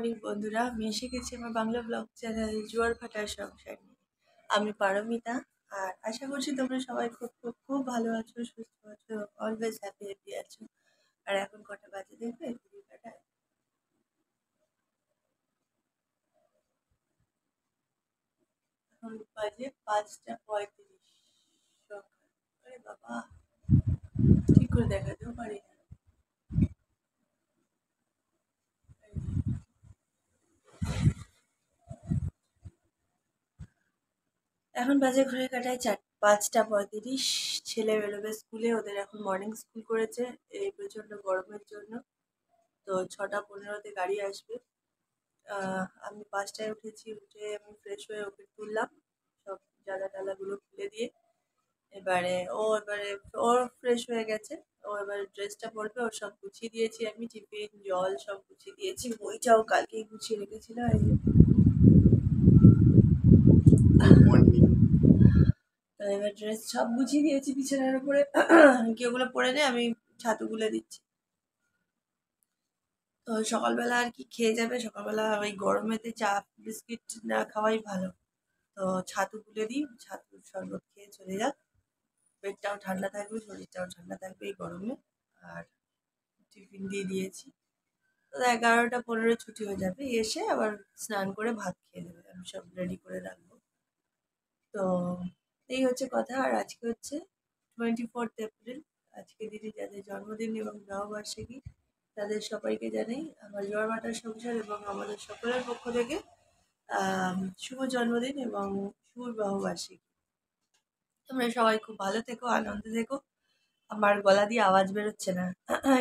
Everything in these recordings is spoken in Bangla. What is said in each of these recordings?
মর্নিং বন্ধুরা, আমি এসে গেছি আমার বাংলা ব্লগ চ্যানেল জোয়ার ভাটার সংসার নিয়ে। আমি পারমিতা, আর আশা করছি তোমরা সবাই খুব খুব খুব ভালো আছো, সুস্থ আছো, অলওয়েজ হ্যাপি হ্যাপি আছো। আর এখন কটা বাজে দেখবে, এখন বাজে 5টা 35 সকাল। আরে বাবা, ঠিক করে দেখাতেও পারি না। এখন বাজে ঘড়ি কাটায় 5টা 35। ছেলে বেরোবে স্কুলে, ওদের এখন মর্নিং স্কুল করেছে এই প্রচন্ড গরমের জন্য। তো 6টা 15-তে গাড়ি আসবে। আমি 5টায় উঠেছি, উঠে আমি ফ্রেশ হয়ে ওকে তুললাম, সব জামা টালাগুলো খুলে দিয়ে। এবারে ও ফ্রেশ হয়ে গেছে। ও এবার ড্রেসটা পরবে, ওর সব গুছিয়ে দিয়েছি, আমি টিফিন জল সব গুছিয়ে দিয়েছি, বইটাও কালকেই গুছিয়ে রেখেছিল। তো এবার ড্রেস সব গুছিয়ে দিয়েছি বিছানার উপরে। কি ওগুলো পরে নে, আমি ছাতু গুলে দিচ্ছি। তো সকালবেলা আর কি খেয়ে যাবে? সকালবেলা ওই গরমেতে চা বিস্কিট না খাওয়াই ভালো। তো ছাতু গুলে দিই, ছাতুর শরবত খেয়ে চলে যাক। পেটটাও ঠান্ডা থাকবে, শরীরটাও ঠান্ডা থাকবে এই গরমে। আর টিফিন দিয়ে দিয়েছি। তো 11টা 15 ছুটি হয়ে যাবে, এসে আবার স্নান করে ভাত খেয়ে নেবে, আমি সব রেডি করে রাখবো। তো এই হচ্ছে কথা। আর আজকে হচ্ছে 24 এপ্রিল। আজকে দিদি যাদের জন্মদিন এবং বিবাহবার্ষিকী, তাদের সবাইকে জানাই আমার জোয়ার ভাটার সংসার এবং আমাদের সকলের পক্ষ থেকে শুভ জন্মদিন এবং শুভ বিবাহবার্ষিকী। তোমরা সবাই খুব ভালো থেকো, আনন্দে থেকো। আমার গলা দিয়ে আওয়াজ বেরোচ্ছে না,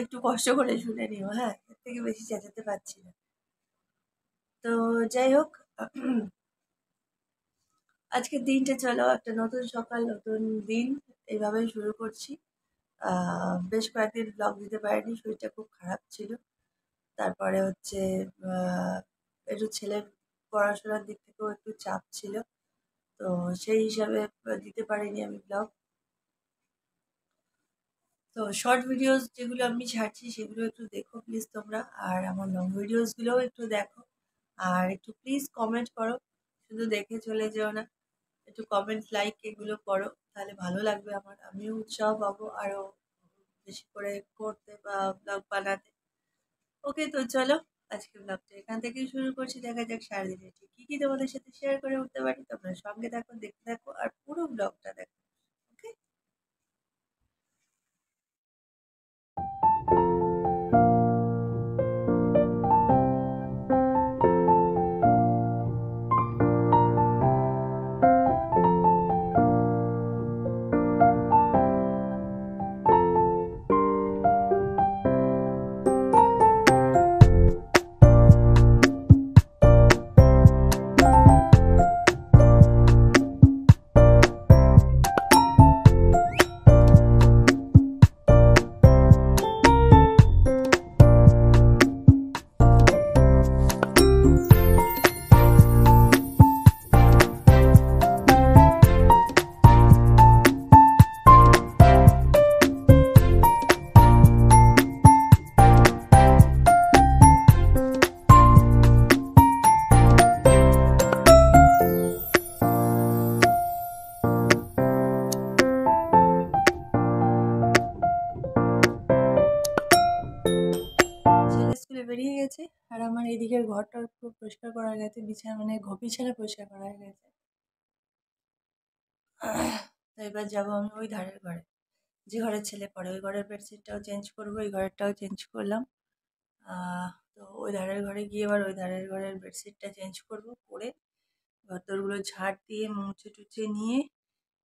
একটু কষ্ট করে শুনে নিও। হ্যাঁ, এর থেকে বেশি চেঁচাতে পারছি না। তো যাই হোক, আজকের দিনটা চলো, একটা নতুন সকাল, নতুন দিন, এইভাবেই শুরু করছি। বেশ কয়েকদিন ব্লগ দিতে পারিনি, শরীরটা খুব খারাপ ছিল। তারপরে হচ্ছে একটু ছেলের পড়াশোনার দিক থেকেও একটু চাপ ছিল। তো সেই হিসাবে দিতে পারিনি আমি ব্লগ। তো শর্ট ভিডিওস যেগুলো আমি ছাড়ছি সেগুলো একটু দেখো প্লিজ তোমরা, আর আমার লং ভিডিওসগুলোও একটু দেখো। আর একটু প্লিজ কমেন্ট করো, শুধু দেখে চলে যেও না। একটু কমেন্ট লাইক এগুলো করো, তাহলে ভালো লাগবে আমার, আমিও উৎসাহ পাবো আরও বেশি করে করতে বা ব্লগ বানাতে। ওকে, তো চলো আজকে ব্লগটা এখান থেকেই শুরু করছি। দেখা যাক সারাদিনে ঠিক কী কী তোমাদের সাথে শেয়ার করে উঠতে পারি। তোমরা সঙ্গে থাকো, দেখতে থাকো, আর পুরো ব্লগটা দেখো। ওকে। ছেলে স্কুলে বেরিয়ে গেছে, আর আমার এইদিকের ঘরটা পুরো পরিষ্কার করা হয়ে গেছে, বিছানা মানে বিছানা পরিষ্কার করা হয়ে গেছে। তো এবার যাবো আমি ওই ধারের ঘরে, যে ঘরের ছেলে পড়ে, ওই ঘরের বেডশিটটাও চেঞ্জ করবো, ওই ঘরেরটাও চেঞ্জ করলাম। তো ওই ধারের ঘরে গিয়ে এবার ওই ধারের ঘরের বেডশিটটা চেঞ্জ করবো, করে ঘরদোরগুলো ঝাড় দিয়ে মুছে টুছে নিয়ে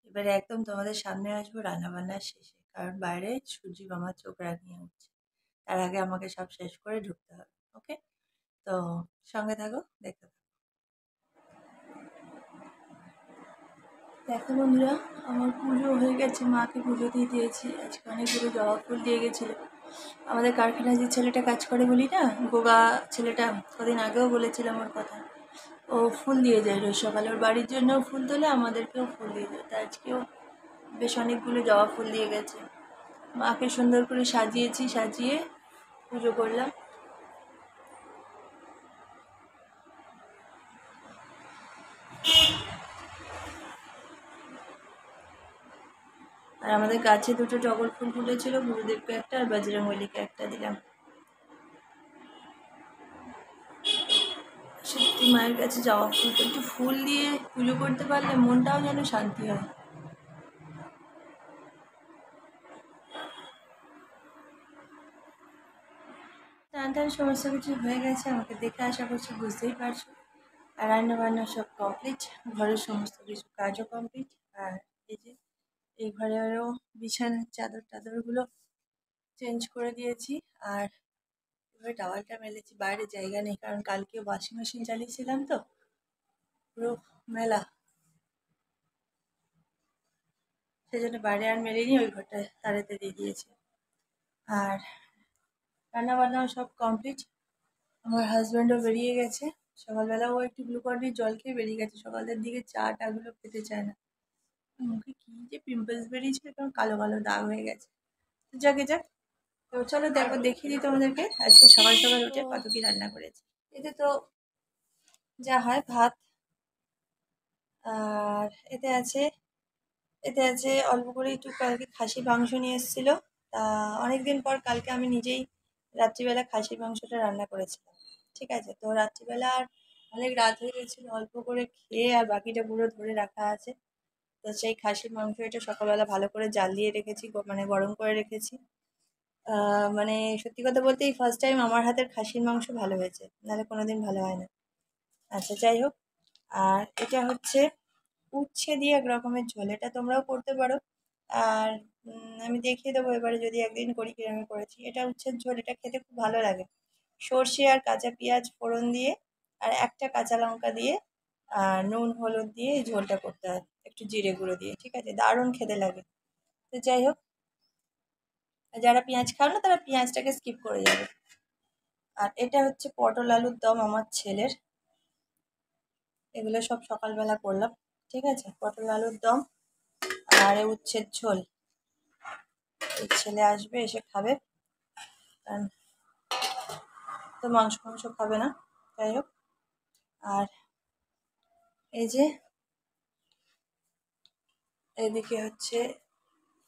এবারে একদম তোমাদের সামনে আসবো রান্নাবান্নার শেষে, কারণ বাইরে সূর্যি মামার চোখ রাঙিয়ে উঠছে। তার আগে আমাকে সব শেষ করে ঢুকতে হবে। ওকে, তো সঙ্গে থাকো, দেখতে থাকো। দেখো বন্ধুরা, আমার পুজো হয়ে গেছে, মাকে পুজো দিয়ে দিয়েছি। আজকে অনেকগুলো জবা ফুল দিয়ে গেছিলো আমাদের কারখানায় যে ছেলেটা কাজ করে বলি না, গোগা ছেলেটা, কদিন আগেও বলেছিলাম ওর কথা। ও ফুল দিয়ে যায় রোজ সকালে, ওর বাড়ির জন্যও ফুল তোলে, আমাদেরকেও ফুল দিয়ে যায়। তা আজকেও বেশ অনেকগুলো জবা ফুল দিয়ে গেছে। মাকে সুন্দর করে সাজিয়েছি, সাজিয়ে পুজো করলাম। আর আমাদের গাছে দুটো টগর ফুল ফুটেছিল, গুরুদেবকে একটা আর বজরংবলীকে একটা দিলাম। সত্যি মায়ের কাছে যাওয়া ফুল, একটু ফুল দিয়ে পুজো করতে পারলে মনটাও যেন শান্তি হয়। টান টান সমস্ত কিছু হয়ে গেছে, আমাকে দেখে আশা করছি বুঝতেই পারছো। আর রান্না বান্না সব কমপ্লিট, ঘরের সমস্ত কিছু কাজও কমপ্লিট। আর এই যে এই ঘরেরও বিছানার চাদর টাদরগুলো চেঞ্জ করে দিয়েছি। আর এবার টাওয়ালটা মেলেছি, বাইরে জায়গা নেই, কারণ কালকে ওয়াশিং মেশিন চালিয়েছিলাম তো পুরো মেলা, সেই জন্য বাইরে আর মেলেনি, ওই ঘরটা তাড়াতে দিয়ে দিয়েছি। আর রান্না বান্নাও সব কমপ্লিট। আমার হাজব্যান্ডও বেরিয়ে গেছে, সকালবেলা ও একটু গ্লুকন-ডির জল খেয়ে বেরিয়ে গেছে, সকালের দিকে চা টাগুলো খেতে চায় না। মুখে কি যে পিম্পলস বেরিয়েছিল, কারণ কালো কালো দাগ হয়ে গেছে। তো যাকে যাক, তো চলো দেখো, দেখিয়ে দিই তোমাদেরকে আজকে সকাল সকাল উঠে কত কি রান্না করেছি। এতে তো যা হয় ভাত, আর এতে আছে অল্প করে একটু কালকে খাসির মাংস নিয়ে এসেছিলো। তা অনেকদিন পর কালকে আমি নিজেই রাত্রিবেলা খাসির মাংসটা রান্না করেছিলাম। ঠিক আছে, তো রাত্রিবেলা আর অনেক রাত হয়ে গেছিলো, অল্প করে খেয়ে আর বাকিটা পুরো ধরে রাখা আছে। তো সেই খাসির মাংস এটা সকালবেলা ভালো করে জাল দিয়ে রেখেছি, মানে গরম করে রেখেছি। মানে সত্যি কথা বলতে এই ফার্স্ট টাইম আমার হাতের খাসির মাংস ভালো হয়েছে, নাহলে কোনোদিন ভালো হয় না। আচ্ছা যাই হোক, আর এটা হচ্ছে উচ্ছে দিয়ে এক রকমের ঝোল, এটা তোমরাও করতে পারো। আর আমি দেখিয়ে দেবো এবারে যদি একদিন করি কিরকম করেছি। এটা উচ্ছের ঝোল, এটা খেতে খুব ভালো লাগে। সর্ষে আর কাঁচা পেঁয়াজ ফোড়ন দিয়ে আর একটা কাঁচা লঙ্কা দিয়ে আর নুন হলুদ দিয়ে এই ঝোলটা করতে হয়, একটু জিরে গুঁড়ো দিয়ে। ঠিক আছে, দারুণ খেতে লাগে। তো যাই হোক, যারা পেঁয়াজ খাও না তারা পেঁয়াজটাকে স্কিপ করে যাবে। আর এটা হচ্ছে পটল আলুর দম আমার ছেলের, এগুলো সব সকালবেলা করলাম। ঠিক আছে, পটল আলুর দম আর উচ্ছের ঝোল। এই ছেলে আসবে, এসে খাবে, কারণ তো মাংস মাংস খাবে না। যাই হোক, আর এই যে এদিকে হচ্ছে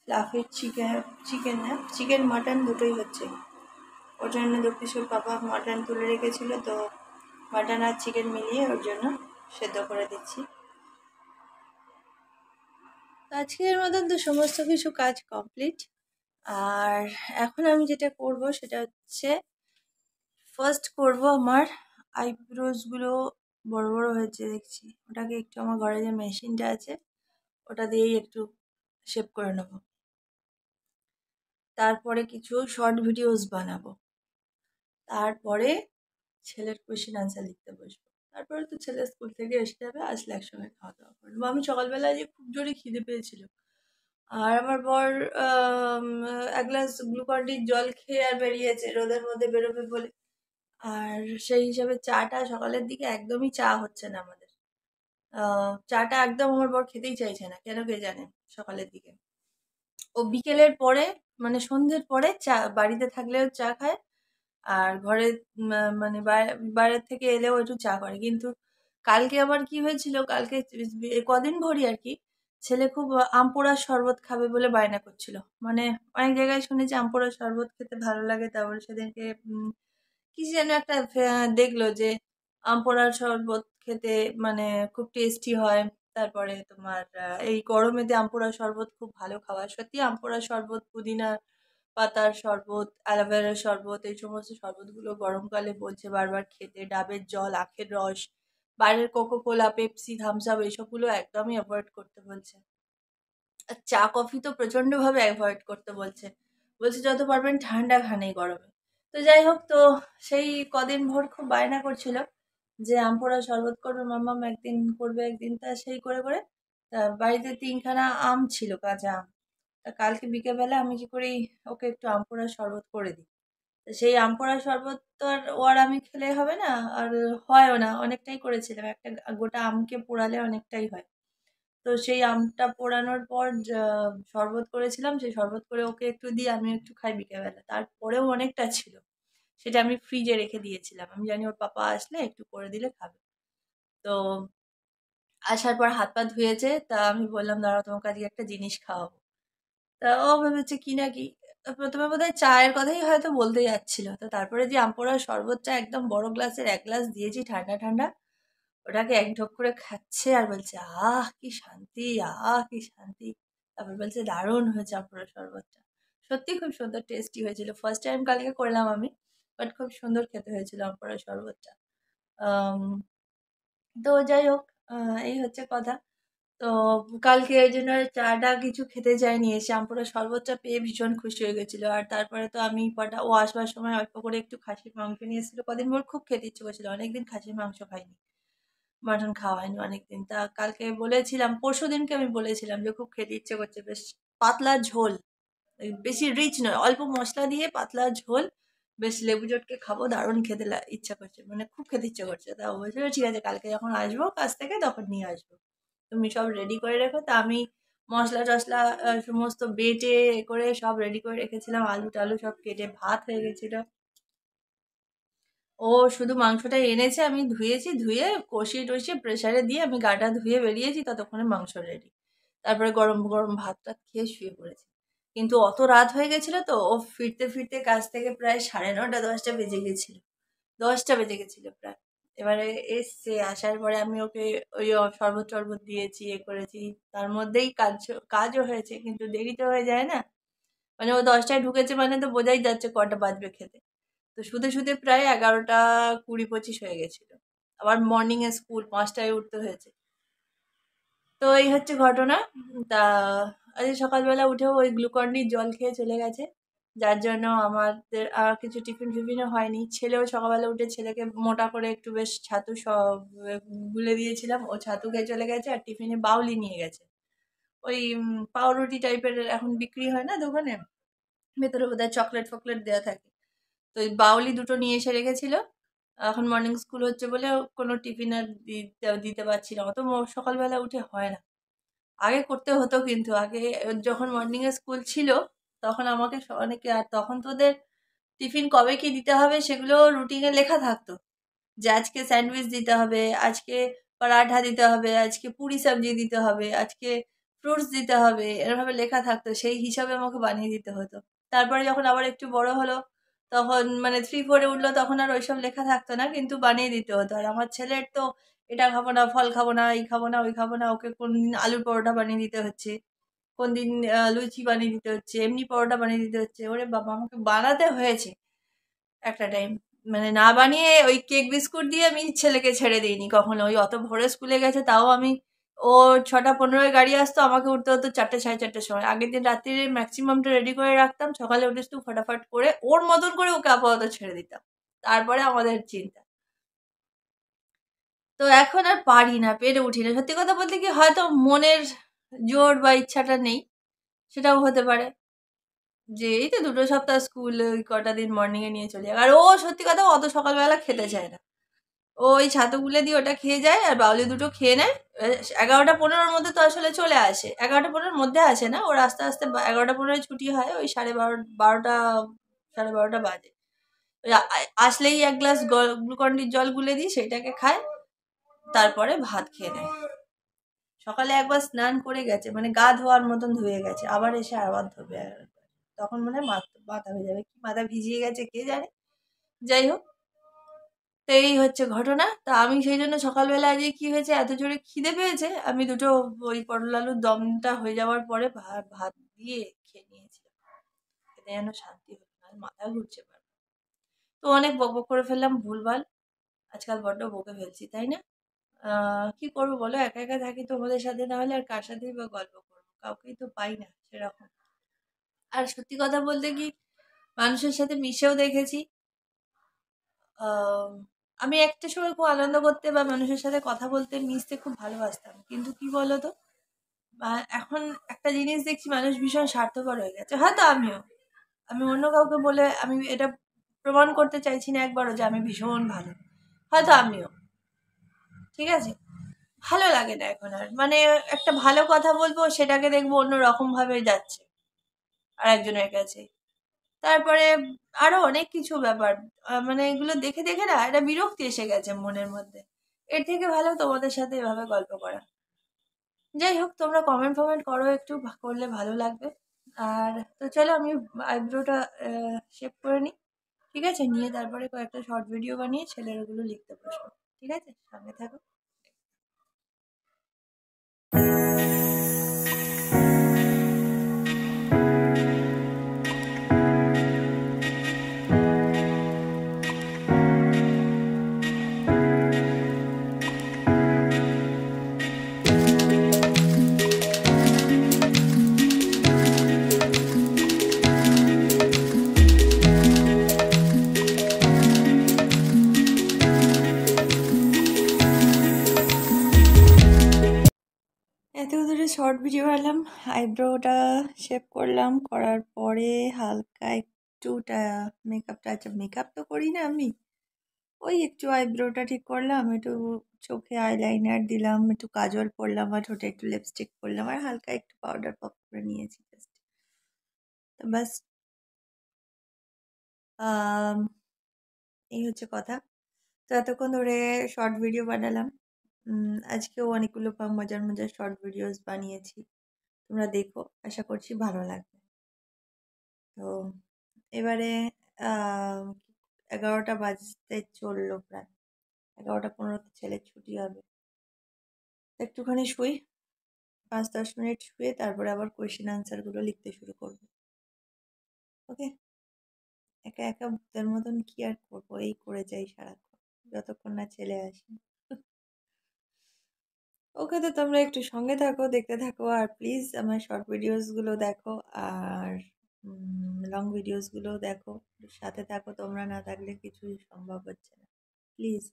ফ্লাফি চিকেন না, চিকেন মাটন দুটোই হচ্ছে। ওর জন্য দু পিসের পাপা মাটন তুলে রেখেছিল, তো মাটন আর চিকেন মিলিয়ে ওর জন্য সেদ্ধ করে দিচ্ছি। আজকের মতন তো সমস্ত কিছু কাজ কমপ্লিট। আর এখন আমি যেটা করব সেটা হচ্ছে, ফার্স্ট করব আমার আইব্রোজগুলো বড় বড় হয়েছে দেখছি, ওটাকে একটু আমার ঘরে যে মেশিনটা আছে ওটা দিয়েই একটু শেপ করে নেব। তারপরে কিছু শর্ট ভিডিওস বানাবো। তারপরে ছেলের কোয়েশ্চেন আনসার লিখতে বসবো। তারপরে তো ছেলে স্কুল থেকে এসে যাবে, আসলে একসঙ্গে খাওয়া দাওয়া করবো। আমি সকালবেলায় যে খুব জোরে খিদে পেয়েছিল, আর আমার বর এক গ্লাস গ্লুকন-ডির জল খেয়ে আর বেরিয়েছে রোদের মধ্যে বেরোবে বলে। আর সেই হিসাবে চাটা সকালের দিকে একদমই চা হচ্ছে না আমাদের। চাটা একদম আমার বর খেতেই চাইছে না, কেন কে জানে। সকালের দিকে ও বিকেলের পরে, মানে সন্ধ্যের পরে চা বাড়িতে থাকলেও চা খায়, আর ঘরে মানে বাইরের থেকে এলেও একটু চা করে। কিন্তু কালকে আবার কি হয়েছিল, কালকে কদিন ভরি আর কি, ছেলে খুব আম পোড়ার শরবত খাবে বলে বায়না করছিল। মানে অনেক জায়গায় শুনেছি আম পোড়ার শরবত খেতে ভালো লাগে, তারপরে সেদিনকে কি যেন একটা দেখলো যে আম পোড়ার শরবত খেতে মানে খুব টেস্টি হয়। তারপরে তোমার এই গরমেতে আম পোড়ার শরবত খুব ভালো খাওয়া। সত্যি আম পোড়ার শরবত, পুদিনা পাতার শরবত, অ্যালোভেরার শরবত, এই সমস্ত শরবতগুলো গরমকালে বলছে বারবার খেতে। ডাবের জল, আখের রস, বাইরের কোকোকোলা, পেপসি, থামস আপ এইসবগুলো একদমই অ্যাভয়েড করতে বলছে। আর চা কফি তো প্রচণ্ডভাবে অ্যাভয়েড করতে বলছে। বলছে যত পারবেন ঠান্ডা খান এই গরমে। তো যাই হোক, তো সেই কদিন ভোর খুব বায়না করছিল যে আম পোড়া শরবত করবে মাম্মাম, একদিন করবে একদিন। তা সেই করে করে তা বাড়িতে ৩ খানা আম ছিল, কাঁচা আম। তা কালকে বিকেলবেলা আমি কি করি, ওকে একটু আম পোড়ার শরবত করে দিই। তো সেই আম পোড়ার শরবত তো আর ও আর আমি খেলে হবে না, আর হয়ও না। অনেকটাই করেছিলাম, একটা গোটা আমকে পোড়ালে অনেকটাই হয়। তো সেই আমটা পোড়ানোর পর শরবত করেছিলাম, সেই শরবত করে ওকে একটু দিয়ে আমি একটু খাই বিকেলবেলা। তারপরেও অনেকটা ছিল, সেটা আমি ফ্রিজে রেখে দিয়েছিলাম, আমি জানি ওর পাপা আসলে একটু করে দিলে খাবে। তো আসার পর হাত পা ধুয়েছে, তা আমি বললাম দাঁড়াও তোমাকে আজকে একটা জিনিস খাওয়াবো। তা ও ভেবেছে কি না কি, প্রথমে বোধহয় চায়ের কথাই হয়তো বলতে যাচ্ছিল, তো তারপরে যে আমপোড়ার শরবতটা একদম বড় গ্লাসের 1 গ্লাস দিয়েছি ঠান্ডা ঠান্ডা, ওটাকে এক ঢোক করে খাচ্ছে আর বলছে আহ কি শান্তি, আহ কি শান্তি। তারপর বলছে দারুণ হয়েছে আমপোড়ার শরবতটা। সত্যি খুব সুন্দর টেস্টি হয়েছিল, ফার্স্ট টাইম কালকে করলাম আমি, বাট খুব সুন্দর খেতে হয়েছিল আমপোড়ার শরবতটা। আম, তো যাই হোক, এই হচ্ছে কথা। তো কালকে এই জন্য আর চাটা কিছু খেতে যায়নি, এসে আমপুরা শরবতটা পেয়ে ভীষণ খুশি হয়ে গেছিল। আর তারপরে তো আমি কটা ও আসবার সময় অল্প করে একটু খাসির মাংস নিয়ে এসেছিল, কদিন মোর খুব খেতে ইচ্ছে করছিল, অনেকদিন খাসির মাংস খাইনি, মাটন খাওয়া হয়নি অনেকদিন। তা কালকে বলেছিলাম, পরশু দিনকে আমি বলেছিলাম যে খুব খেতে ইচ্ছে করছে, বেশ পাতলা ঝোল, এই বেশি রিচ নয়, অল্প মশলা দিয়ে পাতলা ঝোল, বেশ লেবু চটকে খাবো, দারুণ খেতে ইচ্ছা করছে, মানে খুব খেতে ইচ্ছে করছে। তা ও বলছিল ঠিক আছে কালকে যখন আসবো কাছ থেকে তখন নিয়ে আসবো, তুমি সব রেডি করে রেখো। তা আমি মশলা টশলা সমস্ত বেটে এ করে সব রেডি করে রেখেছিলাম, আলু টালু সব কেটে, ভাত হয়ে গেছিল। ও শুধু মাংসটা এনেছে, আমি ধুয়েছি, ধুয়ে কষিয়ে টষিয়ে প্রেসারে দিয়ে আমি গাটা ধুয়ে বেরিয়েছি, ততক্ষণে মাংস রেডি। তারপরে গরম গরম ভাত টাত খেয়ে শুয়ে পড়েছি। কিন্তু অত রাত হয়ে গেছিল তো, ও ফিরতে ফিরতে কাজ থেকে প্রায় 9:30 10টা বেজে গেছিল, 10টা বেজে গেছিল প্রায়। এবারে এসছে, আসার পরে আমি ওকে ওই শরবত টরবত দিয়েছি, এ করেছি, তার মধ্যেই কাজও হয়েছে, কিন্তু দেরি তো হয়ে যায় না, মানে ও 10টায় ঢুকেছে মানে তো বোঝাই যাচ্ছে কটা বাজবে খেতে। তো শুতে শুতে প্রায় 11:20 25 হয়ে গেছিল, আবার মর্নিং এ স্কুল, 5টায় উঠতে হয়েছে। তো এই হচ্ছে ঘটনা। তা আজ সকালবেলা উঠেও ওই গ্লুকন-ডির জল খেয়ে চলে গেছে, যার জন্য আমাদের আর কিছু টিফিন ফিফিনও হয়নি। ছেলেও সকালবেলা উঠে, ছেলেকে মোটা করে একটু বেশ ছাতু সব গুলে দিয়েছিলাম, ও ছাতু খেয়ে চলে গেছে, আর টিফিনে বাউলি নিয়ে গেছে, ওই পাউরুটি টাইপের এখন বিক্রি হয় না দোকানে, ভেতরে বোধহয় চকলেট ফকলেট দেওয়া থাকে। তো ওই বাউলি দুটো নিয়ে এসে রেখেছিল, এখন মর্নিং স্কুল হচ্ছে বলে কোনো টিফিন আর দিতে দিতে পারছি না, অত সকালবেলা উঠে হয় না। আগে করতে হতো, কিন্তু আগে যখন মর্নিং এ স্কুল ছিল তখন আমাকে অনেকে, আর তখন তো ওদের টিফিন কবে কি দিতে হবে সেগুলো রুটিনে লেখা থাকতো, যে আজকে স্যান্ডউইচ দিতে হবে, আজকে পরাঠা দিতে হবে, আজকে পুরি সবজি দিতে হবে, আজকে ফ্রুটস দিতে হবে, এরভাবে লেখা থাকতো, সেই হিসাবে আমাকে বানিয়ে দিতে হতো। তারপরে যখন আবার একটু বড় হলো, তখন মানে 3 4 এ উঠলো, তখন আর ওইসব লেখা থাকতো না, কিন্তু বানিয়ে দিতে হতো। আর আমার ছেলের তো এটা খাবো না, ফল খাবো না, এই খাবো না, ওই খাবো না, ওকে কোনদিন আলুর পরোটা বানিয়ে দিতে হচ্ছে, কোনদিন লুচি বানিয়ে দিতে হচ্ছে, এমনি পরোটা বানিয়ে দিতে হচ্ছে। ওরে বাবা! আমাকে বানাতে হয়েছে একটা টাইম, মানে না বানিয়ে ওই কেক বিস্কুট দিয়ে আমি ছেলেকে ছেড়ে দিইনি কখনো। ওই অত ভোরে স্কুলে গেছে, তাও আমি, ও 6টা 15-এ গাড়ি আসতো, আমাকে উঠতে হতো 4টে 4:30-এর সময়। আগের দিন রাত্রিরে ম্যাক্সিমামটা রেডি করে রাখতাম, সকালে উঠে শুধু ফটাফট করে ওর মতন করে ওকে আপাতত ছেড়ে দিতাম, তারপরে আমাদের চিন্তা। তো এখন আর পারি না, পেরে উঠি না। সত্যি কথা বলতে কি, হয়তো মনের জোর বা ইচ্ছাটা নেই, সেটাও হতে পারে। যে এই তো 2 সপ্তাহ স্কুল, ওই কটা দিন মর্নিং এ নিয়ে চলে যাবে। আর ও সত্যি কথা অত সকালবেলা খেতে চায় না, ও ওই ছাতু গুলে দিয়ে ওটা খেয়ে যায়, আর বাউলি দুটো খেয়ে নেয়। 11টা 15-এর মধ্যে তো আসলে চলে আসে, 11টা 15-এর মধ্যে আসে না, ওর আস্তে আস্তে 11টা 15-এ ছুটি হয়, ওই 12:30 12টা বাজে। ওই আসলেই 1 গ্লাস গ্লুকন-ডির জল গুলে দিই, সেটাকে খায়, তারপরে ভাত খেয়ে নেয়। সকালে একবার স্নান করে গেছে, মানে গা ধোয়ার মতন ধুয়ে গেছে, আবার এসে আবার ধোবে আরেকবার। তখন মনে হয় মাথা ভেজাবে, কি মাথা ভিজিয়ে গেছে কে জানে। যাই হোক, তো এই হচ্ছে ঘটনা। তা আমি সেই জন্য সকালবেলা আজকে কি হয়েছে, এত জোরে খিদে পেয়েছে, আমি দুটো ওই পটল আলুর দমটা হয়ে যাওয়ার পরে ভাত ভাত দিয়ে খেয়ে নিয়েছিলাম। খেতে যেন শান্তি হলো না, মাথা ঘুরছে বারবার। তো অনেক বকবক করে ফেললাম ভুলভাল, আজকাল বড্ড বকে ফেলছি তাই না? কি করবো বলো, একা একা থাকি তোমাদের সাথে, না হলে আর কার সাথেই বা গল্প করবো, কাউকেই তো পাই না সেরকম। আর সত্যি কথা বলতে কি, মানুষের সাথে মিশেও দেখেছি। আম আমি একটা সময় খুব আনন্দ করতে বা মানুষের সাথে কথা বলতে, মিশতে খুব ভালোবাসতাম। কিন্তু কি বলতো? এখন একটা জিনিস দেখছি, মানুষ ভীষণ স্বার্থপর হয়ে গেছে। হয়তো আমিও। আমি অন্য কাউকে বলে আমি এটা প্রমাণ করতে চাইছি না একবারও যে আমি ভীষণ ভালো। হয়তো আমিও। ঠিক আছে? ভালো লাগে না এখন আর। মানে একটা ভালো কথা বলবো, সেটাকে দেখবো অন্য রকমভাবে যাচ্ছে আরেকজনের কাছে। তারপরে আরো অনেক কিছু ব্যাপার, মানে এগুলো দেখে দেখে না একটা বিরক্তি এসে গেছে মনের মধ্যে। এর থেকে ভালো তোমাদের সাথে এভাবে গল্প করা। যাই হোক, তোমরা কমেন্ট ফমেন্ট করো একটু, করলে ভালো লাগবে। আর তো চলো আমি আইব্রোটা শেপ করে নিই, ঠিক আছে? নিয়ে তারপরে কয়েকটা শর্ট ভিডিও বানিয়ে ছেলের ওগুলো লিখতে বসবো, ঠিক আছে? সঙ্গে থাকো। এত ধরে শর্ট ভিডিও বানালাম, আইব্রোটা শেপ করলাম, করার পরে হালকা একটু মেকআপটা, আচ্ছা মেকআপ তো করি না আমি, ওই একটু আইব্রোটা ঠিক করলাম, একটু চোখে আইলাইনার দিলাম, একটু কাজল পরলাম, আর ঠোঁটে একটু লিপস্টিক পরলাম, আর হালকা একটু পাউডার পপ করে নিয়েছি জাস্ট। তো ব্যাস এই হচ্ছে কথা। তো এতক্ষণ ধরে শর্ট ভিডিও বানালাম, আজকেও অনেকগুলো মজার মজার শর্ট ভিডিওস বানিয়েছি, তোমরা দেখো, আশা করছি ভালো লাগবে। তো এবারে 11টা বাজতে চললো প্রায়, 11টা 15তে ছেলের ছুটি হবে, একটুখানি শুই, 5-10 মিনিট শুয়ে তারপরে আবার কোয়েশ্চেন আনসারগুলো লিখতে শুরু করবো। ওকে, একা একা ভূতের মতন কি আর করবো, এই করে যাই সারাক্ষণ যতক্ষণ না ছেলে আসে। ওকে, তো তোমরা একটু সঙ্গে থাকো, দেখতে থাকো, আর প্লিজ আমার শর্ট ভিডিওসগুলো দেখো, আর লং ভিডিওসগুলো দেখো, সাথে থাকো, তোমরা না থাকলে কিছুই সম্ভব হচ্ছে না। প্লিজ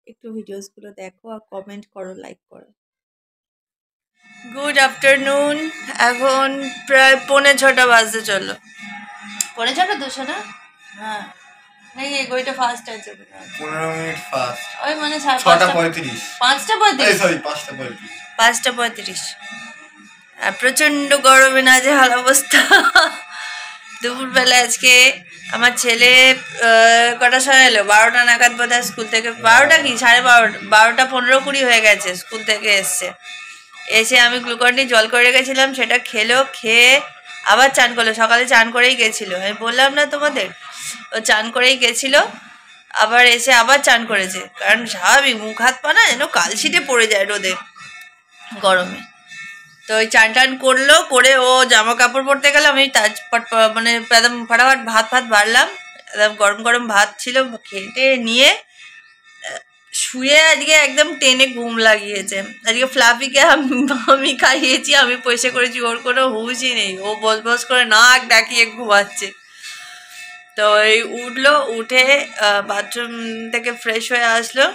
একটু ভিডিওসগুলো দেখো আর কমেন্ট করো, লাইক করো। গুড আফটারনুন, এখন প্রায় 5:45 বাজতে চললো, 5:45 200 না? হ্যাঁ, नहीं ये कोई तो फास्ट है चल 15 মিনিট ফাস্ট ওই মানে 6:35 5:35 এই 5:35 আর প্রচন্ড গরমে নাজেহাল অবস্থা। দুপুরবেলা আজকে আমার ছেলে কটার সময় এলো, 12টা নাগাদ বোধ হয় স্কুল থেকে, 12টা কি 12:30, 12:15-20 হয়ে গেছে, স্কুল থেকে এসছে, এসে আমি গ্লুকন-ডি জল করে রেখেছিলাম, সেটা খেলো, খেয়ে আবার চান করলো, সকালে চান করেই গেছিলো, আমি বললাম না তোমাদের, ও চান করেই গেছিলো, আবার এসে আবার চান করেছে, কারণ স্বাভাবিক মুখ হাত পা না যেন কালশিটে পড়ে যায় রোদে গরমে। তো ওই চান টান করলো, করে ও জামা কাপড় পরতে গেল, আমি মানে একদম ফটাফট ভাত বাড়লাম, একদম গরম গরম ভাত ছিল, খেতে নিয়ে শুয়ে আজকে একদম টেনে ঘুম লাগিয়েছে। আজকে ফ্লাফিকে আমি খাইয়েছি, আমি পয়সা করেছি, ওর কোনো হুঁশই নেই, ও বস বস করে নাক ডাকিয়ে ঘুমাচ্ছে। তো এই উঠলো, উঠে বাথরুম থেকে ফ্রেশ হয়ে আসলো,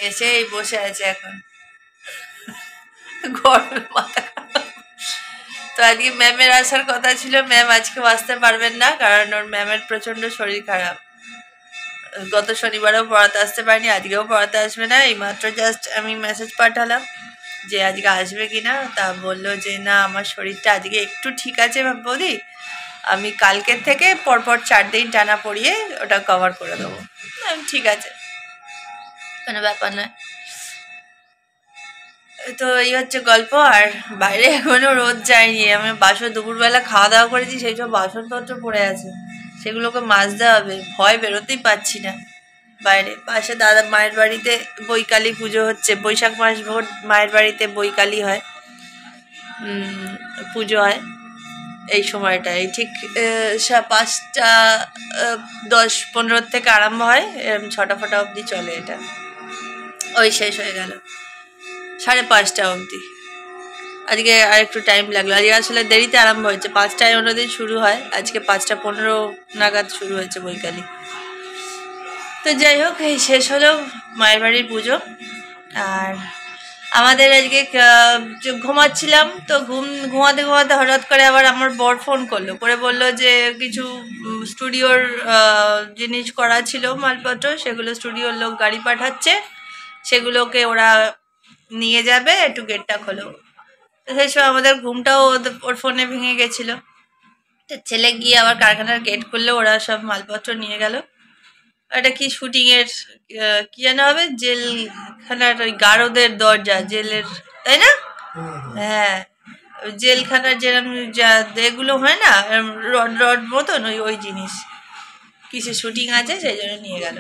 এসে এই বসে আছে এখন, গরমে মাথা খারাপ। তো আজকে ম্যামের আসার কথা ছিল, ম্যাম আজকেও আসতে পারবেন না, কারণ ওর ম্যামের প্রচণ্ড শরীর খারাপ, গত শনিবারেও পড়াতে আসতে পারিনি, আজকেও পড়াতে আসবে না, এইমাত্র জাস্ট আমি মেসেজ পাঠালাম যে আজকে আসবে কি না, তা বললো যে না আমার শরীরটা আজকে একটু ঠিক আছে বৌদি, আমি কালকের থেকে পরপর 4 দিন টানা পড়িয়ে ওটা কভার করে দেবো। আমি ঠিক আছে, কোনো ব্যাপার নয়। তো এই হচ্ছে গল্প, আর বাইরে এখনো রোদ যায়নি, আমি দুপুরবেলা খাওয়া দাওয়া করেছি, সেই সব বাসনপত্র পড়ে আছে, সেগুলোকে মাজতে হবে, ভয় বেরোতেই পাচ্ছি না বাইরে। পাশে দাদা মায়ের বাড়িতে বৈকালী পুজো হচ্ছে, বৈশাখ মাস ভোর মায়ের বাড়িতে বৈকালী হয়, পুজো হয় এই সময়টায়, ঠিক 5:10-15 থেকে আরম্ভ হয়, 6টা অবধি চলে, এটা ওই শেষ হয়ে গেল 5:30 অবধি। আজকে আর একটু টাইম লাগলো, আজকে আসলে দেরিতে আরম্ভ হয়েছে, 5টায় অন্যদিন শুরু হয়, আজকে 5:15 নাগাদ শুরু হয়েছে বৈকালী। তো যাই হোক, এই শেষ হলো মায়ের বাড়ির পুজো। আর আমাদের আজকে ঘুমাচ্ছিলাম, তো ঘুমাতে হঠাৎ করে আবার আমার বর ফোন করলো, করে বললো যে কিছু স্টুডিওর জিনিস করা ছিল মালপত্র, সেগুলো স্টুডিওর লোক গাড়ি পাঠাচ্ছে, সেগুলোকে ওরা নিয়ে যাবে, একটু গেটটা খোলো। তো সেই সময় আমাদের ঘুমটাও ওর ফোনে ভেঙে গেছিলো, তো ছেলে গিয়ে আবার কারখানার গেট খুললে, ওরা সব মালপত্র নিয়ে গেল। এটা কি শুটিংয়ের কি যেন হবে, জেলখানার ওই গারদের দরজা, জেলের, তাই না? হ্যাঁ, জেলখানার যেরকম যা এগুলো হয় না রড রড মতন, ওই ওই জিনিস কিসে শুটিং আছে সেই জন্য নিয়ে গেল।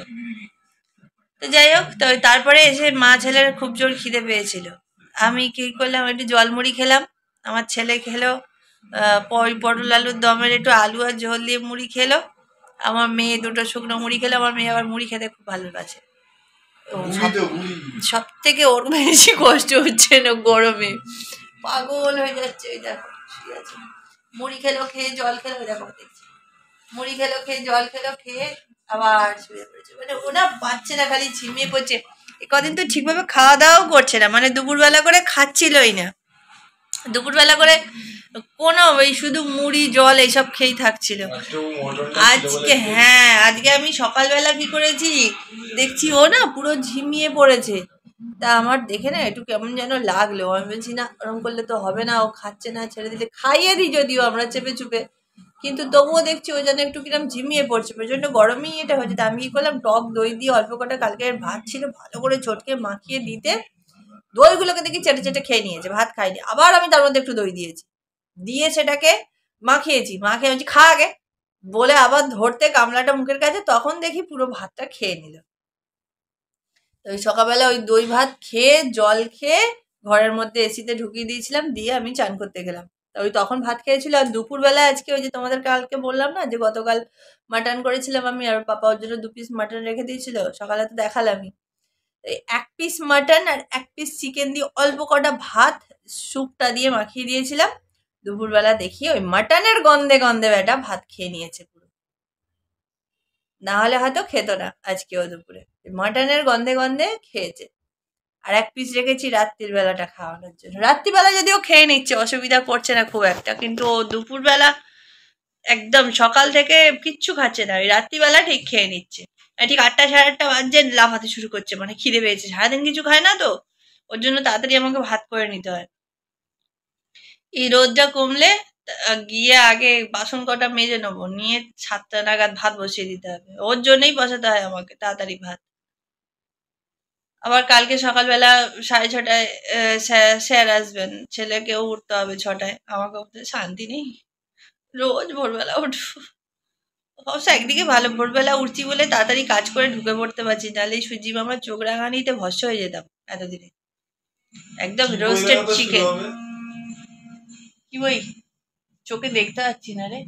তো যাই হোক, তো তারপরে এসে মা ছেলের খুব জোর খিদে পেয়েছিল। আমি কি করলাম, একটু জলমুড়ি খেলাম, আমার ছেলে খেলো পটল আলুর দমের একটু আলু আর ঝোল দিয়ে মুড়ি খেলো, আমার মেয়ে দুটো শুকনো মুড়ি খেলো। আমার মেয়ে আবার মুড়ি খেতে খুব ভালোবাসে। সব থেকে ওর বেশি কষ্ট হচ্ছে না গরমে, পাগল হয়ে যাচ্ছে। ওই দেখো শুয়ে আছে, মুড়ি খেলো, খেয়ে জল খেলো, ওই দেখো দেখছি মুড়ি খেলো, খেয়ে জল খেলো, খেয়ে আবার শুয়ে পড়েছে। মানে ওরা পাচ্ছে না, খালি ঝিমিয়ে পড়ছে। এ কদিন তো ঠিকভাবে খাওয়া দাওয়াও করছে না, মানে দুপুরবেলা করে খাচ্ছিলই না। দুপুরবেলা করে কোনো ওই শুধু মুড়ি জল এইসব খেয়েই থাকছিল। আজকে হ্যাঁ, আজকে আমি সকালবেলা কি করেছি দেখছি, ও না পুরো ঝিমিয়ে পড়েছে। তা আমার দেখে না একটু কেমন যেন লাগলো। আমি বলছি না, ওরকম করলে তো হবে না, ও খাচ্ছে না, ছেড়ে দিলে। খাইয়ে দিই যদিও আমরা চেপে চুপে, কিন্তু তবুও দেখছি ও যেন একটু কিরম ঝিমিয়ে পড়ছে। প্রচন্ড গরমেই এটা হচ্ছে। তা আমি কি করলাম, টক দই দিয়ে অল্প কটা কালকের ভাত ছিল ভালো করে চটকে মাখিয়ে দিতে, দইগুলোকে দেখি চেটে চেটে খেয়ে নিয়েছে, ভাত খাইনি। আবার আমি তার মধ্যে একটু দই দিয়েছি, দিয়ে সেটাকে মাখিয়েছি, মাখিয়ে আমি খা আগে বলে আবার ধরতে গামলাটা মুখের কাছে, তখন দেখি পুরো ভাতটা খেয়ে নিল। ওই সকালবেলা ওই দই ভাত খেয়ে জল খেয়ে ঘরের মধ্যে এসিতে ঢুকিয়ে দিয়েছিলাম, দিয়ে আমি চান করতে গেলাম। ওই তখন ভাত খেয়েছিল। আর দুপুরবেলা আজকে ওই যে তোমাদের কালকে বললাম না যে গতকাল মাটন করেছিলাম আমি, আর পাপা ওর জন্য 2 পিস মাটন রেখে দিয়েছিল, সকালে তো দেখালামই। এই 1 পিস মাটন আর 1 পিস চিকেন দিয়ে অল্প কটা ভাত স্যুপটা দিয়ে মাখিয়ে দিয়েছিলাম। দুপুরবেলা দেখি ওই মাটনের গন্ধে গন্ধে বেটা ভাত খেয়ে নিয়েছে পুরো, না হলে হয়তো খেত না আজকেও দুপুরে। মাটনের গন্ধে গন্ধে খেয়েছে। আর 1 পিস রেখেছি রাত্রির বেলাটা খাওয়ানোর জন্য। রাত্রিবেলা যদিও খেয়ে নিচ্ছে, অসুবিধা করছে না খুব একটা, কিন্তু ও দুপুরবেলা একদম সকাল থেকে কিচ্ছু খাচ্ছে না, ওই রাত্রিবেলা ঠিক খেয়ে নিচ্ছে। ঠিক 8টা সাড়ে 8টা বাজছে লাফাতে শুরু করছে, মানে খিদে পেয়েছে। সারাদিন কিছু খায় না তো, ওর জন্য তাড়াতাড়ি আমাকে ভাত করে নিতে হয়। এই রোদটা কমলে গিয়ে আগে বাসন কটা মেজে নেবো, নিয়ে 7টা নাগাদ ভাত বসিয়ে দিতে হবে। ওর জন্যই বসাতে হয় আমাকে তাড়াতাড়ি ভাত। আবার কালকে সকালবেলা 6:30টায় স্যার আসবেন, ছেলেকেও উঠতে হবে 6টায়, আমাকে উঠতে শান্তি নেই। রোজ ভোরবেলা উঠবো। অবশ্য একদিকে ভালো, ভোরবেলা উঠছি বলে তাড়াতাড়ি কাজ করে ঢুকে পড়তে পারছি, নাহলে সুজি মামার চোখ রাঙানিতে ভস্য হয়ে যেতাম এতদিনে। একদম রোস্টেড চিকেন। কি বই চোখে দেখতে পাচ্ছি না রে,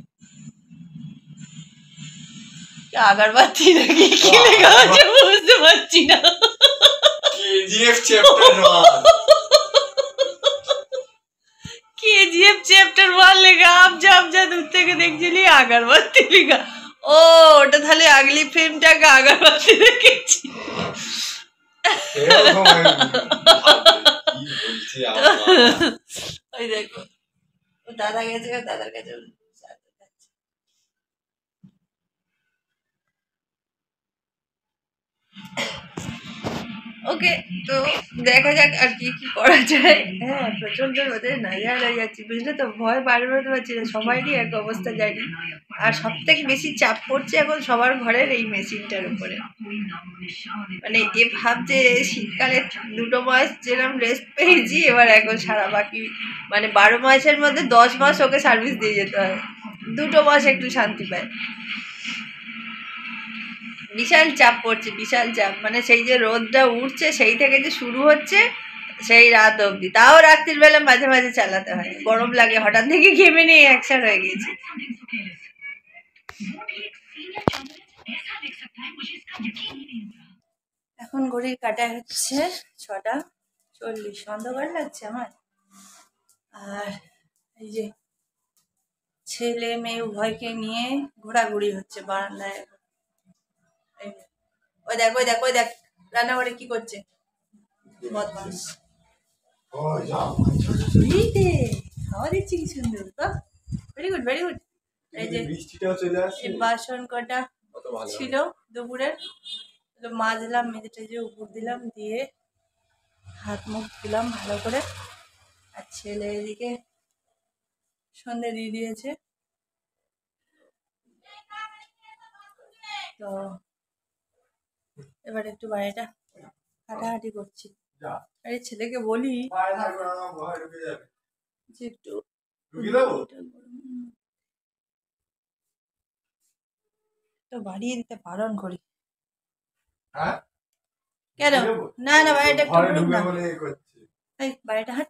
আগারবাতি নাকি কি লেখা আছে বুঝতে পারছি না। কেজিএফ চ্যাপ্টার 1, কেজিএফ চ্যাপ্টার 1 লেখা। যা দূর থেকে দেখছিলি আগারবাতি লেখা। ও ওটা তাহলে আগলি ফিল্মটাকে আগারবাতি দেখেছি। ওই দেখো দাদা গেছে, দাদার কাছে ওকে। তো দেখা যাক আর কি কি করা যায়। হ্যাঁ, প্রচন্ড রোদে নাজেহাল হয়ে যাচ্ছি, বুঝলে তো। ভয় বাইরে বেরোতে পারছি না, সবারই এক অবস্থা জানি। আর সব থেকে বেশি চাপ পড়ছে এখন সবার ঘরের এই মেশিনটার উপরে। মানে এ ভাবছে শীতকালে 2 মাস যেরকম রেস্ট পেয়েছি, এবার এখন সারা বাকি মানে 12 মাসের মধ্যে 10 মাস ওকে সার্ভিস দিয়ে যেতে হয়, 2 মাস একটু শান্তি পায়। বিশাল চাপ পড়ছে, বিশাল চাপ। মানে সেই যে রোদটা উঠছে সেই থেকে যে শুরু হচ্ছে সেই রাত অবধি, তাও রাত্রির বেলা মাঝে মাঝে চালাতে হয়, গরম লাগে। হঠাৎ থেকে ঘেমে নিয়ে একসার হয়ে গেছি। এখন ঘড়ির কাটা হচ্ছে 6:40, অন্ধকার লাগছে আমার। আর এই যে ছেলে মেয়ে উভয়কে নিয়ে ঘোরাঘুরি হচ্ছে বারান্দায়। ওই দেখ ওই দেখ ওই দেখ রান্নাঘরে কি করছে বদমাস। খাওয়া দিচ্ছি কি সুন্দর, ভেরি গুড ভেরি গুড। এই যে বাসন কটা ছিল দুপুরের, মাজলাম, মেজে টেজে উপর দিলাম, দিয়ে হাত মুখ ধুলাম ভালো করে। আর ছেলে এদিকে সন্ধে দিয়ে দিয়েছে। তো এবার একটু বাইরেটা হাঁটাহাঁটি করছি। আরে ছেলেকে বলি যে একটু ঢুকিয়ে দেবো? তো বাড়িয়ে দিতে বারণ করি। হ্যাঁ কেন? না না, বাড়িটা একটু ঘরে পড়ুক ঢুকে না। বলে এ করছে। এই বাড়িটা হাঁট।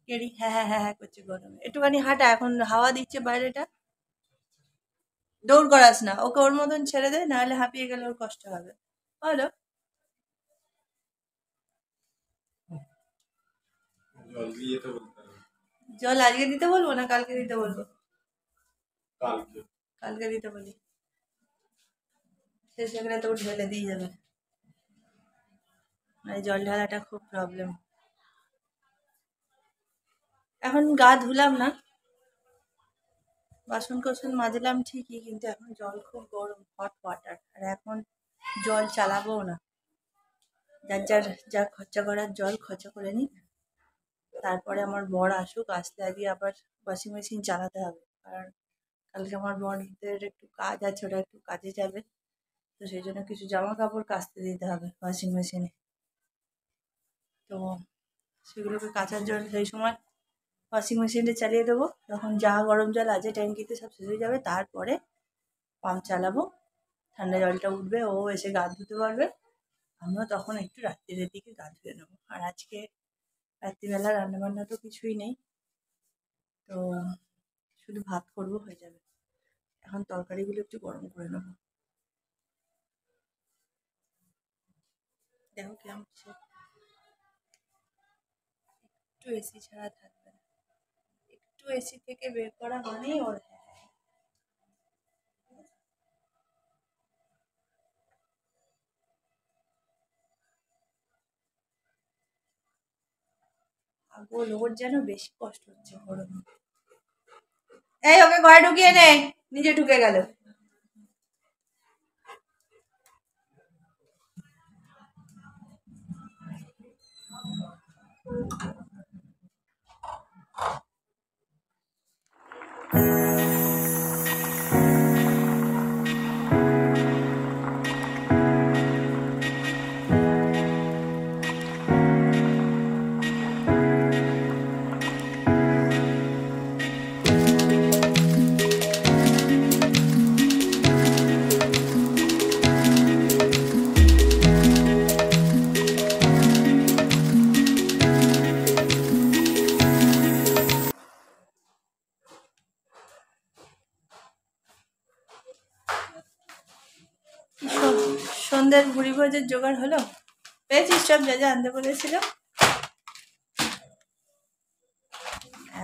কেড়ি হ্যাঁ হ্যাঁ হ্যাঁ হ্যাঁ করছে গরমে, একটুখানি হাঁটা, এখন হাওয়া দিচ্ছে বাইরেটা। দৌড় করাস না, ওকে ওর মতন ছেড়ে দে, নাহলে হাঁপিয়ে গেলে ওর কষ্ট হবে। হলো। জল দিয়ে তো বলতে হবে। জল আজকে দিতে বলবো না কালকে দিতে বলবো? কালকে। কালকে দিতে বলি, সে সেখানে তো ঢেলে দিয়ে যাবে। মানে জল ঢালাটা খুব প্রবলেম। এখন গা ধুলাম না, বাসন কোসন মাজলাম ঠিকই, কিন্তু এখন জল খুব গরম, হট ওয়াটার, আর এখন জল চালাবো না। যার যার যা খরচা করার জল খরচা করে নিই, তারপরে আমার বর আসুক, আসলে আগে আবার ওয়াশিং মেশিন চালাতে হবে, কারণ কালকে আমার বরের একটু কাজ আছে, ওরা একটু কাজে যাবে, তো সেই জন্য কিছু জামা কাপড় কাচতে দিতে হবে ওয়াশিং মেশিনে। তো সেগুলোকে কাচার জন্য সেই সময় ওয়াশিং মেশিনটা চালিয়ে দেবো, যখন যা গরম জল আছে ট্যাঙ্কিতে সব শেষ হয়ে যাবে, তারপরে পাম্প চালাবো, ঠান্ডা জলটা উঠবে, ও এসে গা ধুতে পারবে, আমিও তখন একটু রাত্রিরের দিকে গা ধুয়ে নেবো। আর আজকে রাত্রিবেলা রান্নাবান্না তো কিছুই নেই, তো শুধু ভাত করবো, হয়ে যাবে। এখন তরকারিগুলো একটু গরম করে নেবো। দেখো কেমন একটু এসি ছাড়া থাকবে না, একটু এসি থেকে বের করা মানেই ওর আগল, ওর যেন বেশি কষ্ট হচ্ছে গরমে। এই ওকে ঘরে ঢুকিয়ে নে, নিজে ঢুকে গেল। সন্ধ্যের ভুড়ি ভোজের জোগাড় হলো? পেয়েছিস সব যা যা আনতে বলেছিল?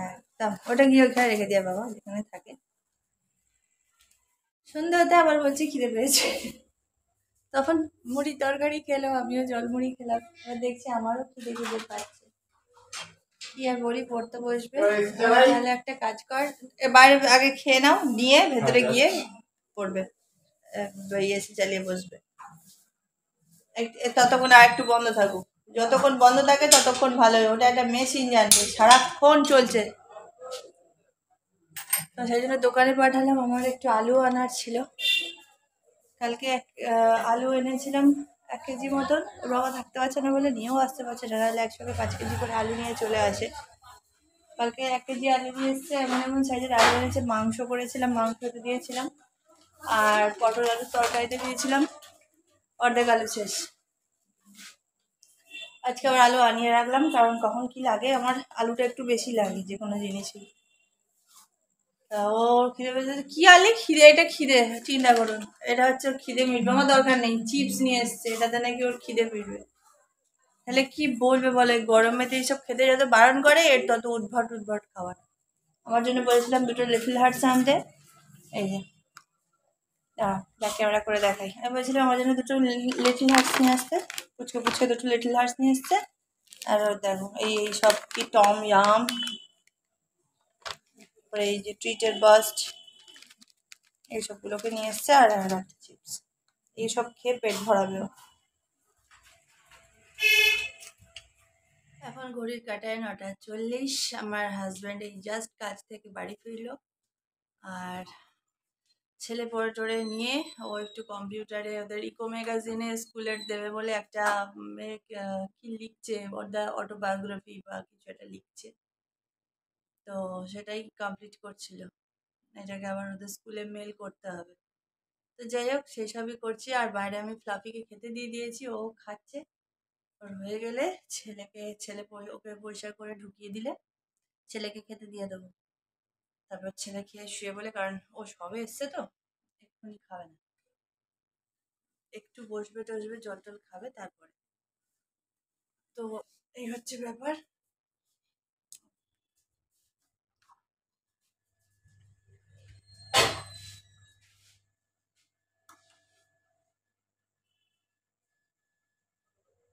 একদম, ওটা গিয়ে ওখানে রেখে দিয়ে বাবা, যেখানে থাকে। সন্ধ্যা হতে আবার বলছি খিদে পেয়েছে, তখন মুড়ি তরকারি খেলো, আমিও জল মুড়ি খেলাম, এবার দেখছি আমারও খিদে খিদে পাচ্ছে। কি আর বলি, পড়তে বসবে, তাহলে একটা কাজ কর, বাইরে আগে খেয়ে নাও, নিয়ে ভেতরে গিয়ে পড়বে, এসি চালিয়ে বসবে। ততক্ষণ আর একটু বন্ধ থাকুক, যতক্ষণ বন্ধ থাকে ততক্ষণ ভালোই, ওটা একটা মেশিন জানবে, সারাক্ষণ চলছে। তো সেই জন্য দোকানে পাঠালাম, আমার একটু আলু আনার ছিল, কালকে আলু এনেছিলাম 1 কেজি মতন, ওর বাবা থাকতে পারছে না বলে নিয়েও আসতে পারছে না, নাহলে একসঙ্গে 5 কেজি করে আলু নিয়ে চলে আসে। কালকে 1 কেজি আলু নিয়ে এসছে, এমন এমন সাইজের আলু এনেছে, মাংস করেছিলাম, মাংসতে দিয়েছিলাম, আর পটল আলুর তরকারিতে দিয়েছিলাম, অর্ধেক আলু শেষ। আজকে আবার আলু আনিয়ে রাখলাম, কারণ কখন কি লাগে, আমার আলুটা একটু বেশি লাগে যে কোনো জিনিসই। তা ওর খিদে পেয়েছে, কি আলে খিদে, এটা খিদে চিন্তা করুন, এটা হচ্ছে ওর খিদে মিটবে, আমার দরকার নেই, চিপস নিয়ে এসছে, এটাতে নাকি ওর খিদে মিটবে। তাহলে কি বলবে বলে, গরমেতে এইসব খেতে যত বারণ করে, এর তত উদ্ভট উদ্ভট খাবার। আমার জন্য বলেছিলাম 2টো লিটল হার্টস আনতে, এই যে ব্যাক ক্যামেরা করে দেখাই, আমি বলছিলাম আমার জন্য 2টো লিটল হার্টস নিয়ে আসতে, পুচকে পুচকে 2টো লিটল হার্টস নিয়ে এসছে, আর দেখো এই এই সব কি টম ইয়াম, তারপরে এই যে ট্রিটের বাস্ট, এইসবগুলোকে নিয়ে এসছে, আর একটা চিপস, এইসব খেয়ে পেট ভরাবে। এখন ঘড়ির কাঁটায় 9:40, আমার হাজব্যান্ড এই জাস্ট কাজ থেকে বাড়ি ফিরলো, আর ছেলে পড়ে টড়ে নিয়ে ও একটু কম্পিউটারে ওদের ইকো ম্যাগাজিনে স্কুলের দেবে বলে একটা মেয়ে কি লিখছে, অটোবায়োগ্রাফি বা কিছু একটা লিখছে, তো সেটাই কমপ্লিট করছিল। এটাকে আবার ওদের স্কুলে মেল করতে হবে। তো যাই হোক সেসবই করছি, আর বাইরে আমি ফ্লাফিকে খেতে দিয়ে দিয়েছি, ও খাচ্ছে। ওর হয়ে গেলে ওকে পরিষ্কার করে ঢুকিয়ে দিলে ছেলেকে খেতে দিয়ে দেবো। তারপর ছেলে খেয়ে শুয়ে বলে, কারণ ও সবে এসছে তো, এক্ষুনি খাবে না, একটু বসবে টসবে, জল টল খাবে তারপরে। তো এই হচ্ছে ব্যাপার।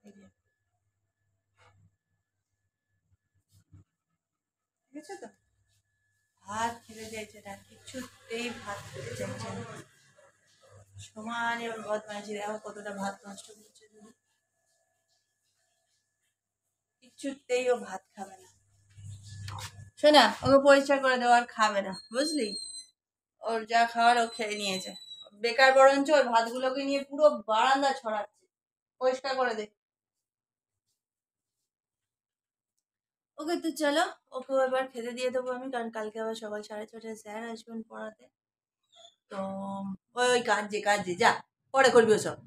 এই যে, ঠিক আছে তো, ভাত খেতে চাইছে না, কিছুতেই ভাত খেতে চাইছে না, সমানে ওর বদমাইশি, দেখো কতটা ভাত নষ্ট করছে শুধু। কিছুতেই ও ভাত খাবে না। শোনা, ওকে পরিষ্কার করে দেওয়া, আর খাবে না, বুঝলি? ওর যা খাওয়ার ও খেয়ে নিয়েছে। বেকার বরঞ্চ ওর ভাতগুলোকে নিয়ে পুরো বারান্দা ছড়াচ্ছে। পরিষ্কার করে দে। ওকে তো চলো, ওকে এবার খেতে দিয়ে দেবো আমি, কারণ কালকে আবার সকাল 6:30টায় স্যার আসবেন পড়াতে। তো ওই ওই কাজে কাজে যা, পরে করবি ওসব।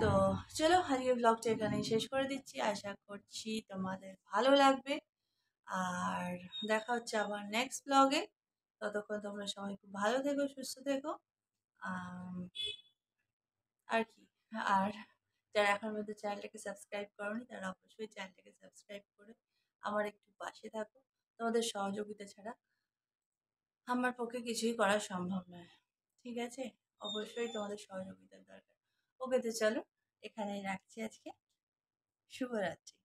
তো চলো, আজকে ব্লগটা এখানেই শেষ করে দিচ্ছি, আশা করছি তোমাদের ভালো লাগবে। আর দেখা হচ্ছে আবার নেক্সট ব্লগে। ততক্ষণ তোমরা সবাই খুব ভালো থেকো, সুস্থ থেকো। আম, আর কি, আর যারা এখন পর্যন্ত চ্যানেলটাকে সাবস্ক্রাইব করোনি তারা অবশ্যই চ্যানেলটাকে সাবস্ক্রাইব করে আমার একটু পাশে থাকো। তোমাদের সহযোগিতা ছাড়া আমার পক্ষে কিছুই করা সম্ভব নয়, ঠিক আছে? অবশ্যই তোমাদের সহযোগিতার দরকার। ওকে তো চলো, এখানেই রাখছি আজকে। শুভরাত্রি।